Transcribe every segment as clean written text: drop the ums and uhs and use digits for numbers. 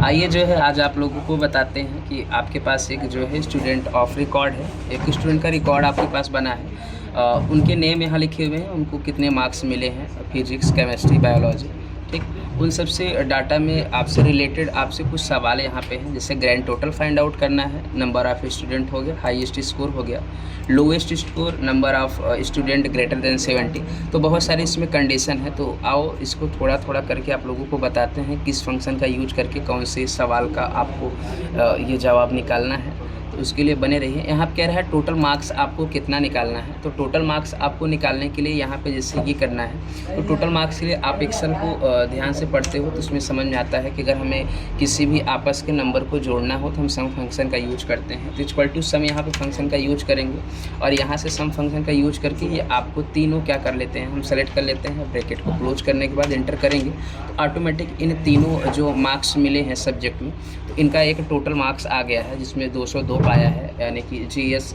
आइए जो है आज आप लोगों को बताते हैं कि आपके पास एक जो है स्टूडेंट ऑफ रिकॉर्ड है, एक स्टूडेंट का रिकॉर्ड आपके पास बना है। उनके नेम यहाँ लिखे हुए हैं, उनको कितने मार्क्स मिले हैं फिजिक्स, केमिस्ट्री, बायोलॉजी, ठीक। उन सब से डाटा में आपसे रिलेटेड आपसे कुछ सवाल यहाँ पे हैं, जैसे ग्रैंड टोटल फाइंड आउट करना है, नंबर ऑफ़ स्टूडेंट हो गया, हाईएस्ट स्कोर हो गया, lowest score, number of student greater than 70। तो बहुत सारे इसमें कंडीशन है। तो आओ इसको थोड़ा थोड़ा करके आप लोगों को बताते हैं किस फंक्शन का यूज करके कौन से सवाल का आपको ये जवाब निकालना है। तो उसके लिए बने रहिए। यहाँ पे कह रहा है टोटल मार्क्स आपको कितना निकालना है। तो टोटल मार्क्स आपको निकालने के लिए यहाँ पे जैसे ये करना है, तो टोटल मार्क्स के लिए आप एक्सेल को ध्यान से पढ़ते हो तो उसमें समझ में आता है कि अगर हमें किसी भी आपस के नंबर को जोड़ना हो तो हम सम फंक्शन का यूज करते हैं। तो इक्वल टू सम यहाँ पे फंक्शन का यूज करेंगे और यहाँ से सम फंक्शन का यूज करके ये आपको तीनों क्या कर लेते हैं, हम सेलेक्ट कर लेते हैं। ब्रैकेट को क्लोज करने के बाद एंटर करेंगे तो ऑटोमेटिक इन तीनों जो मार्क्स मिले हैं सब्जेक्ट में, तो इनका एक टोटल मार्क्स आ गया है जिसमें 202 पाया है, यानी कि GS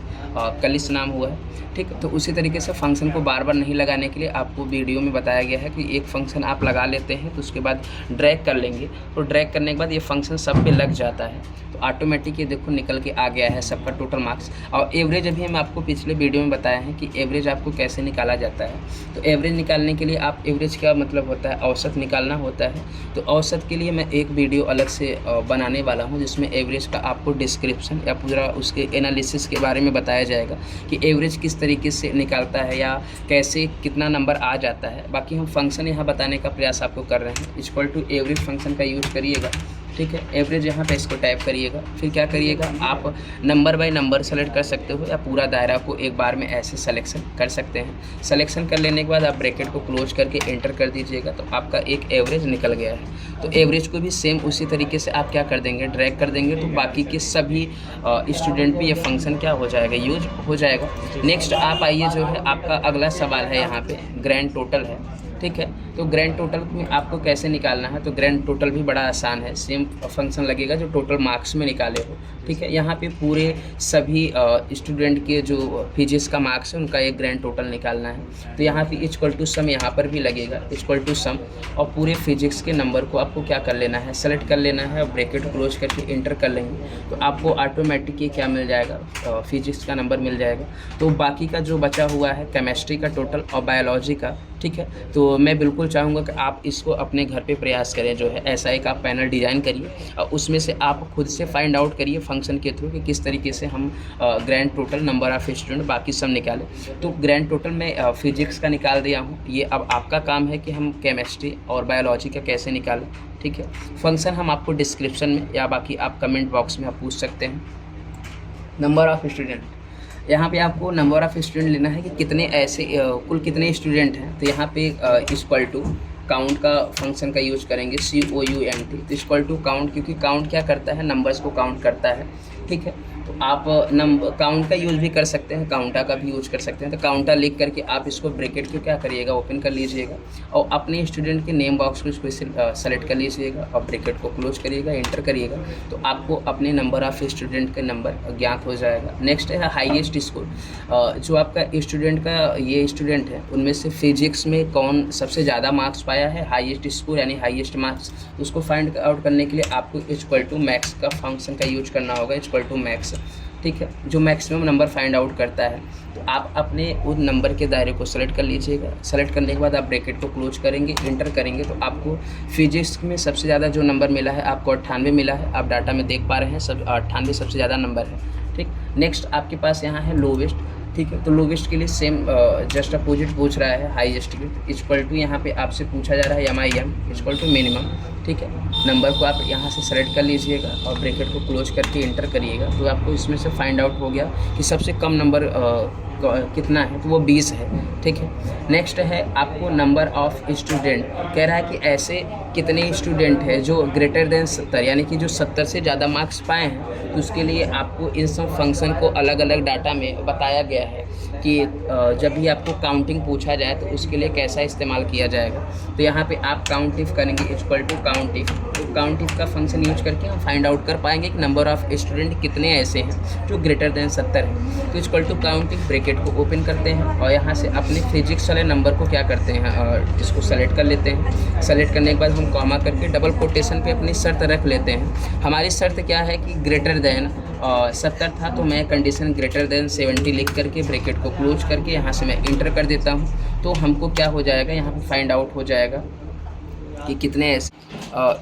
कलिस नाम हुआ है, ठीक। तो उसी तरीके से फंक्शन को बार बार नहीं लगाने के लिए आपको वीडियो में बताया गया है कि एक फंक्शन आप लगा लेते हैं तो उसके बाद ड्रैग कर लेंगे, तो ड्रैग करने के बाद ये फंक्शन सब पे लग जाता है तो ऑटोमेटिक ये देखो निकल के आ गया है सबका टोटल मार्क्स। और एवरेज अभी हम आपको पिछले वीडियो में बताया है कि एवरेज आपको कैसे निकाला जाता है। तो एवरेज निकालने के लिए आप एवरेज का मतलब होता है औसत निकालना होता है। तो औसत के लिए मैं एक वीडियो अलग से बनाने वाला हूँ जिसमें एवरेज का आपको डिस्क्रिप्शन या पूरा उसके एनालिसिस के बारे में बताया जाएगा कि एवरेज किस तरीके से निकालता है या कैसे कितना नंबर आ जाता है। बाकी हम फंक्शन यहाँ बताने का प्रयास आपको कर रहे हैं। इक्वल टू एवरेज फंक्शन का यूज करिएगा, ठीक है। एवरेज यहाँ पे इसको टाइप करिएगा, फिर क्या करिएगा, आप नंबर बाय नंबर सेलेक्ट कर सकते हो या पूरा दायरा को एक बार में ऐसे सिलेक्शन कर सकते हैं। सिलेक्शन कर लेने के बाद आप ब्रैकेट को क्लोज करके एंटर कर दीजिएगा तो आपका एक एवरेज निकल गया है। तो एवरेज को भी सेम उसी तरीके से आप क्या कर देंगे, ड्रैग कर देंगे तो बाकी के सभी स्टूडेंट भी ये फंक्शन क्या हो जाएगा, यूज हो जाएगा। नेक्स्ट आप आइए, जो है आपका अगला सवाल है यहाँ पे ग्रैंड टोटल है, ठीक है। तो ग्रैंड टोटल में आपको कैसे निकालना है, तो ग्रैंड टोटल भी बड़ा आसान है, सेम फंक्शन लगेगा जो टोटल मार्क्स में निकाले हो, ठीक है। यहाँ पे पूरे सभी स्टूडेंट के जो फिजिक्स का मार्क्स है उनका एक ग्रैंड टोटल निकालना है। तो यहाँ पे इक्वल टू सम यहाँ पर भी लगेगा, इक्वल टू सम, और पूरे फिजिक्स के नंबर को आपको क्या कर लेना है, सेलेक्ट कर लेना है और ब्रैकेट क्लोज करके एंटर कर लेंगे तो आपको ऑटोमेटिक ये क्या मिल जाएगा, फिजिक्स का नंबर मिल जाएगा। तो बाकी का जो बचा हुआ है केमिस्ट्री का टोटल और बायोलॉजी का, ठीक है। तो मैं बिल्कुल चाहूँगा कि आप इसको अपने घर पे प्रयास करें, जो है ऐसा एक आप पैनल डिज़ाइन करिए और उसमें से आप खुद से फाइंड आउट करिए फंक्शन के थ्रू कि किस तरीके से हम grand total, number of student, बाकी सब निकालें। तो ग्रैंड टोटल मैं फिजिक्स का निकाल दिया हूँ, ये अब आपका काम है कि हम केमिस्ट्री और बायोलॉजी का कैसे निकालें, ठीक है। फंक्शन हम आपको डिस्क्रिप्शन में या बाकी आप कमेंट बॉक्स में आप पूछ सकते हैं। नंबर ऑफ़ स्टूडेंट, यहाँ पे आपको नंबर ऑफ़ स्टूडेंट लेना है कि कितने ऐसे कुल कितने स्टूडेंट हैं। तो यहाँ पे इक्वल टू काउंट का फंक्शन का यूज करेंगे, COUNT। तो इक्वल टू काउंट, क्योंकि काउंट क्या करता है, नंबर्स को काउंट करता है, ठीक है। तो आप नंबर काउंट का यूज़ भी कर सकते हैं, काउंटा का भी यूज कर सकते हैं। तो काउंटा लिख करके आप इसको ब्रैकेट को क्या करिएगा, ओपन कर लीजिएगा और अपने स्टूडेंट के नेम बॉक्स को इसको सेलेक्ट कर लीजिएगा और ब्रैकेट को क्लोज करिएगा, एंटर करिएगा तो आपको अपने नंबर ऑफ़ स्टूडेंट के नंबर ज्ञात हो जाएगा। नेक्स्ट है हाईएस्ट स्कोर। जो आपका स्टूडेंट का ये स्टूडेंट है उनमें से फिजिक्स में कौन सबसे ज़्यादा मार्क्स पाया है, हाईएस्ट स्कोर यानी हाईएस्ट मार्क्स, उसको फाइंड आउट करने के लिए आपको इक्वल टू मैक्स का फंक्शन का यूज करना होगा, इक्वल टू मैक्स, ठीक है, जो मैक्सिमम नंबर फाइंड आउट करता है। तो आप अपने उन नंबर के दायरे को सेलेक्ट कर लीजिएगा। सेलेक्ट करने के बाद आप ब्रैकेट को क्लोज करेंगे, एंटर करेंगे तो आपको फिजिक्स में सबसे ज़्यादा जो नंबर मिला है आपको 98 मिला है। आप डाटा में देख पा रहे हैं, सब 98 सबसे ज़्यादा नंबर है, ठीक। नेक्स्ट आपके पास यहाँ है लोवेस्ट, ठीक है। तो लोवेस्ट के लिए सेम जस्ट अपोजिट पूछ रहा है हाईएस्ट के, इक्वल टू यहाँ पे आपसे पूछा जा रहा है MIM इक्वल टू मिनिमम, ठीक है। नंबर को आप यहाँ से सेलेक्ट कर लीजिएगा और ब्रैकेट को क्लोज करके एंटर करिएगा तो आपको इसमें से फाइंड आउट हो गया कि सबसे कम नंबर कितना है, तो वो 20 है, ठीक है। नेक्स्ट है आपको नंबर ऑफ़ स्टूडेंट, कह रहा है कि ऐसे कितने स्टूडेंट है जो ग्रेटर देन 70 यानी कि जो 70 से ज़्यादा मार्क्स पाए हैं। तो उसके लिए आपको इन सब फंक्शन को अलग अलग डाटा में बताया गया है कि जब भी आपको काउंटिंग पूछा जाए तो उसके लिए कैसा इस्तेमाल किया जाएगा। तो यहाँ पे आप काउंट इफ करेंगे, equal to count if, count if का फंक्शन यूज करके हम फाइंड आउट कर पाएंगे कि नंबर ऑफ स्टूडेंट कितने ऐसे हैं जो ग्रेटर देन 70 है। तो equal to count if bracket को ओपन करते हैं और यहाँ से अपने फिजिक्स वाले नंबर को क्या करते हैं, इसको सेलेक्ट कर लेते हैं। सेलेक्ट करने के बाद हम कॉमा करके डबल कोटेशन पे अपनी शर्त रख लेते हैं। हमारी शर्त क्या है कि ग्रेटर देन 70 था, तो मैं कंडीशन ग्रेटर देन 70 लिख करके ब्रैकेट को क्लोज करके यहाँ से मैं इंटर कर देता हूँ। तो हमको क्या हो जाएगा, यहाँ पे फाइंड आउट हो जाएगा कि कितने ऐसे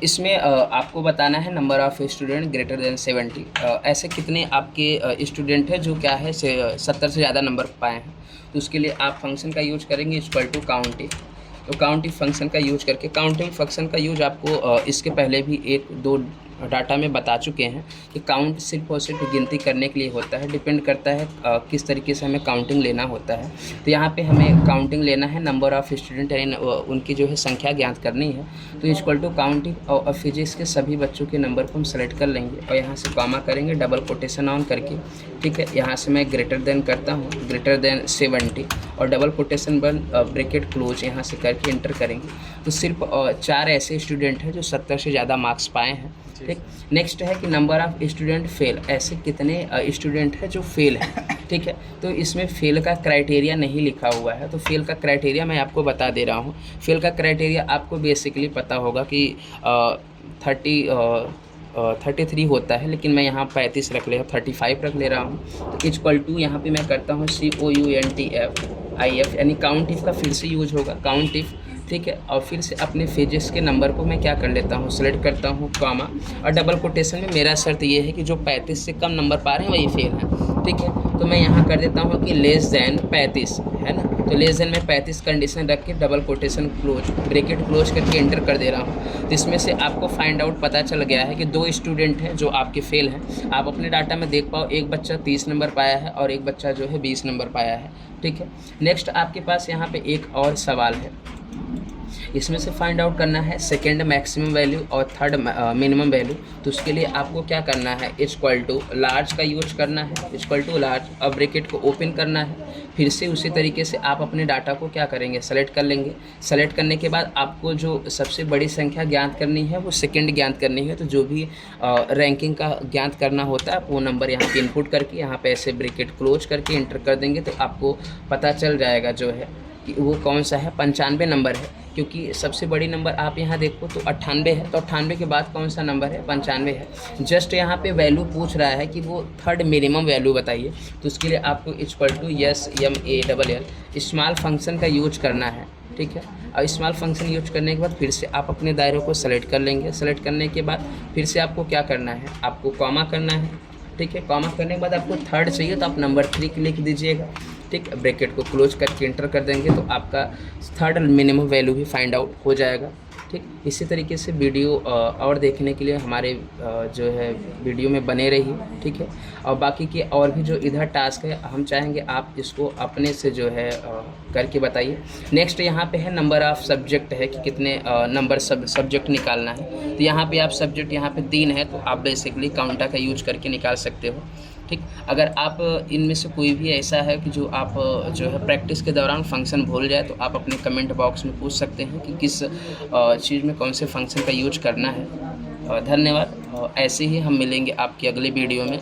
इसमें आपको बताना है number of student greater than 70। ऐसे कितने आपके स्टूडेंट हैं जो क्या है 70 से ज़्यादा नंबर पाए हैं। तो उसके लिए आप फंक्शन का यूज करेंगे इक्वल टू काउंट इफ। तो काउंट इफ फंक्शन का यूज करके, काउंट इफ फंक्शन का यूज आपको इसके पहले भी 1-2 डाटा में बता चुके हैं कि काउंट सिर्फ और सिर्फ गिनती करने के लिए होता है। डिपेंड करता है किस तरीके से हमें काउंटिंग लेना होता है। तो यहाँ पे हमें काउंटिंग लेना है, नंबर ऑफ़ स्टूडेंट यानी उनकी जो है संख्या ज्ञात करनी है। तो इक्वल टू काउंटिंग और फिजिक्स के सभी बच्चों के नंबर को हम सेलेक्ट कर लेंगे और यहाँ से कॉमा करेंगे डबल कोटेशन ऑन करके। ठीक है, यहाँ से मैं ग्रेटर देन करता हूँ, ग्रेटर देन 70 और डबल कोटेशन बंद ब्रैकेट क्लोज यहाँ से करके इंटर करेंगे। तो सिर्फ 4 ऐसे स्टूडेंट हैं जो 70 से ज़्यादा मार्क्स पाए हैं। ठीक, नेक्स्ट है कि नंबर ऑफ़ स्टूडेंट फेल, ऐसे कितने स्टूडेंट हैं जो फेल हैं। ठीक है, तो इसमें फेल का क्राइटेरिया नहीं लिखा हुआ है। तो फेल का क्राइटेरिया मैं आपको बता दे रहा हूँ। फेल का क्राइटेरिया आपको बेसिकली पता होगा कि 33 होता है, लेकिन मैं यहाँ 35 रख ले 35 रख ले रहा हूँ। तो इक्वल टू यहाँ पे मैं करता हूँ COUNTIF यानी काउंट इफ का फिर से यूज होगा, काउंट इफ। ठीक है, और फिर से अपने फिजिक्स के नंबर को मैं क्या कर लेता हूँ, सेलेक्ट करता हूँ कॉमा और डबल कोटेशन में मेरा शर्त ये है कि जो 35 से कम नंबर पा रहे हैं वही फेल है। ठीक है, तो मैं यहाँ कर देता हूँ कि लेस देन 35 है ना। तो लेस देन में 35 कंडीशन रख के double quotation close bracket close करके एंटर कर दे रहा हूँ। तो इसमें से आपको फाइंड आउट पता चल गया है कि 2 स्टूडेंट हैं जो आपके फेल हैं। आप अपने डाटा में देख पाओ, एक बच्चा 30 नंबर पाया है और एक बच्चा जो है 20 नंबर पाया है। ठीक है, नेक्स्ट आपके पास यहाँ पे एक और सवाल है। इसमें से फाइंड आउट करना है सेकेंड मैक्सिमम वैल्यू और थर्ड मिनिमम वैल्यू। तो उसके लिए आपको क्या करना है, इक्वल टू लार्ज का यूज करना है, इक्वल टू लार्ज और ब्रैकेट को ओपन करना है। फिर से उसी तरीके से आप अपने डाटा को क्या करेंगे, सेलेक्ट कर लेंगे। सेलेक्ट करने के बाद आपको जो सबसे बड़ी संख्या ज्ञात करनी है वो सेकेंड ज्ञात करनी है। तो जो भी रैंकिंग का ज्ञात करना होता है वो नंबर यहाँ पे इनपुट करके यहाँ पे ऐसे ब्रैकेट क्लोज करके इंटर कर देंगे। तो आपको पता चल जाएगा जो है कि वो कौन सा है, 95 नंबर है। क्योंकि सबसे बड़ी नंबर आप यहाँ देखो तो 98 है, तो 98 के बाद कौन सा नंबर है, 95 है। जस्ट यहाँ पे वैल्यू पूछ रहा है कि वो थर्ड मिनिमम वैल्यू बताइए। तो उसके लिए आपको equal to SMALL small function का यूज करना है। ठीक है, और स्मॉल फंक्शन यूज करने के बाद फिर से आप अपने दायरे को सेलेक्ट कर लेंगे। सेलेक्ट करने के बाद फिर से आपको क्या करना है, आपको कॉमा करना है। ठीक है, कॉमा करने के बाद आपको थर्ड चाहिए तो आप नंबर 3 लिख दीजिएगा। ठीक, ब्रैकेट को क्लोज करके इंटर कर देंगे तो आपका थर्ड मिनिमम वैल्यू भी फाइंड आउट हो जाएगा। ठीक, इसी तरीके से वीडियो और देखने के लिए हमारे जो है वीडियो में बने रहिए। ठीक है, और बाकी के और भी जो इधर टास्क है हम चाहेंगे आप इसको अपने से जो है करके बताइए। नेक्स्ट यहाँ पे है नंबर ऑफ़ सब्जेक्ट है कि कितने नंबर सब्जेक्ट निकालना है। तो यहाँ पे आप सब्जेक्ट यहाँ पे 3 है तो आप बेसिकली काउंटर का यूज करके निकाल सकते हो। ठीक, अगर आप इनमें से कोई भी ऐसा है कि जो आप जो है प्रैक्टिस के दौरान फंक्शन भूल जाए तो आप अपने कमेंट बॉक्स में पूछ सकते हैं कि किस चीज़ में कौन से फंक्शन का यूज करना है। धन्यवाद, ऐसे ही हम मिलेंगे आपकी अगली वीडियो में।